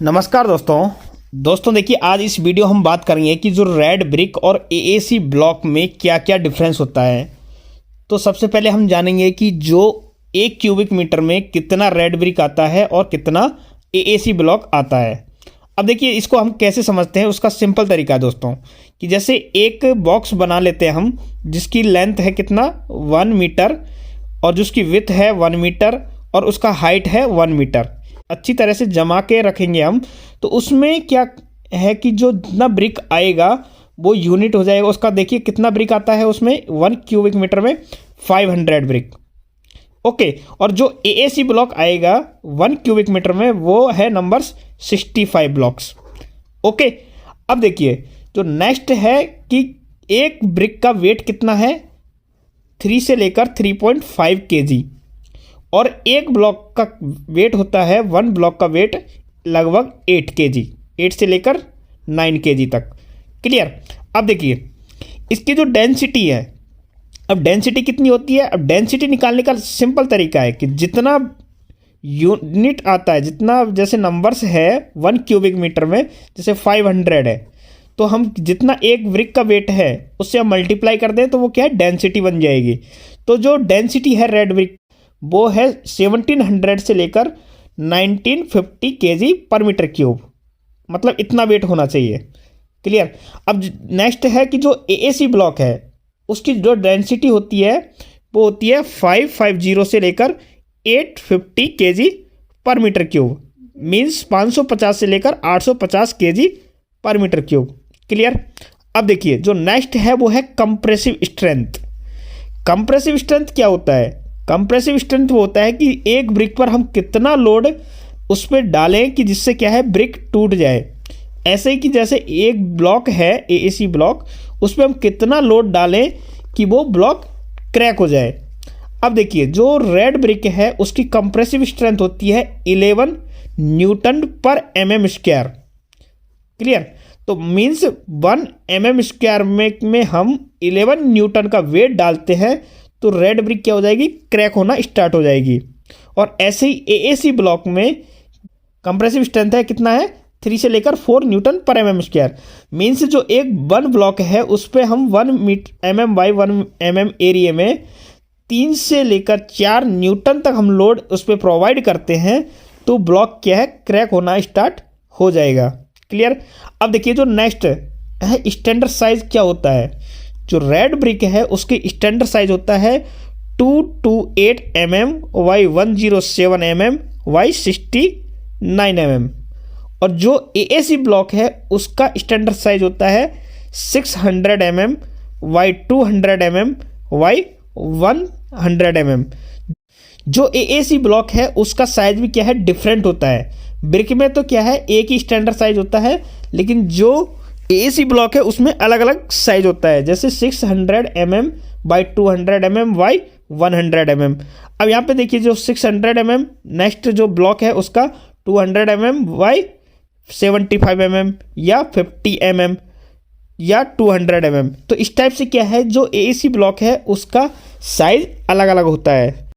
नमस्कार दोस्तों देखिए, आज इस वीडियो हम बात करेंगे कि जो रेड ब्रिक और एएसी ब्लॉक में क्या क्या डिफरेंस होता है। तो सबसे पहले हम जानेंगे कि जो 1 क्यूबिक मीटर में कितना रेड ब्रिक आता है और कितना एएसी ब्लॉक आता है। अब देखिए, इसको हम कैसे समझते हैं, उसका सिंपल तरीका है दोस्तों, कि जैसे एक बॉक्स बना लेते हैं हम, जिसकी लेंथ है कितना 1 मीटर और जिसकी विड्थ है 1 मीटर और उसका हाइट है 1 मीटर। अच्छी तरह से जमा के रखेंगे हम, तो उसमें क्या है कि जो जितना ब्रिक आएगा वो यूनिट हो जाएगा उसका। देखिए कितना ब्रिक आता है उसमें, 1 क्यूबिक मीटर में 500 ब्रिक। ओके, और जो एएसी ब्लॉक आएगा 1 क्यूबिक मीटर में, वो है नंबर्स 65 ब्लॉक्स। ओके, अब देखिए जो नेक्स्ट है कि एक ब्रिक का वेट कितना है, 3 से लेकर 3.5 केजी, और एक ब्लॉक का वेट होता है, 1 ब्लॉक का वेट लगभग 8 केजी, 8 से लेकर 9 केजी तक। क्लियर। अब देखिए इसकी जो डेंसिटी है, अब डेंसिटी कितनी होती है। अब डेंसिटी निकालने का सिंपल तरीका है कि जितना यूनिट आता है, जितना जैसे नंबर्स है 1 क्यूबिक मीटर में, जैसे 500 है, तो हम जितना एक ब्रिक का वेट है उससे हम मल्टीप्लाई कर दें तो वो क्या है, डेंसिटी बन जाएगी। तो जो डेंसिटी है रेड ब्रिक, वो है 1700 से लेकर 1950 केजी पर मीटर क्यूब, मतलब इतना वेट होना चाहिए। क्लियर। अब नेक्स्ट है कि जो एएसी ब्लॉक है उसकी जो डेंसिटी होती है वो होती है 550 से लेकर 850 केजी पर मीटर क्यूब, मीन्स 550 से लेकर 850 केजी पर मीटर क्यूब। क्लियर। अब देखिए जो नेक्स्ट है वो है कंप्रेसिव स्ट्रेंथ। कंप्रेसिव स्ट्रेंथ क्या होता है? कंप्रेसिव स्ट्रेंथ वो होता है कि एक ब्रिक पर हम कितना लोड उस पर डालें कि जिससे क्या है, ब्रिक टूट जाए। ऐसे ही कि जैसे एक ब्लॉक है एएसी ब्लॉक, उस पर हम कितना लोड डालें कि वो ब्लॉक क्रैक हो जाए। अब देखिए जो रेड ब्रिक है उसकी कंप्रेसिव स्ट्रेंथ होती है 11 न्यूटन पर mm स्क्वायर। क्लियर। तो मीन्स 1 mm स्क्वायर में हम 11 न्यूटन का वेट डालते हैं तो रेड ब्रिक क्या हो जाएगी, क्रैक होना स्टार्ट हो जाएगी। और ऐसे ही एएसी ब्लॉक में कंप्रेसिव स्ट्रेंथ है कितना है, 3 से लेकर 4 न्यूटन पर mm स्क्वायर। मीन्स जो एक 1 ब्लॉक है उस पर हम 1 mm बाई 1 mm एरिया में 3 से लेकर 4 न्यूटन तक हम लोड उस पर प्रोवाइड करते हैं तो ब्लॉक क्या है, क्रैक होना स्टार्ट हो जाएगा। क्लियर। अब देखिए जो नेक्स्ट है स्टैंडर्ड साइज क्या होता है। जो रेड ब्रिक है उसकी स्टैंडर्ड साइज होता है 228 mm by 107 mm by 69 mm, और जो एएसी ब्लॉक है उसका स्टैंडर्ड साइज होता है 600 mm by 200 mm by 100 mm। जो एएसी ब्लॉक है उसका साइज भी क्या है, डिफरेंट होता है। ब्रिक में तो क्या है, एक ही स्टैंडर्ड साइज होता है, लेकिन जो एएसी ब्लॉक है उसमें अलग अलग साइज होता है, जैसे 600 mm by 200 mm by 100 mm। अब यहाँ पे देखिए जो 600 mm नेक्स्ट जो ब्लॉक है उसका 200 mm बाई 75 mm या 50 mm या 200 mm। तो इस टाइप से क्या है, जो एएसी ब्लॉक है उसका साइज अलग अलग होता है।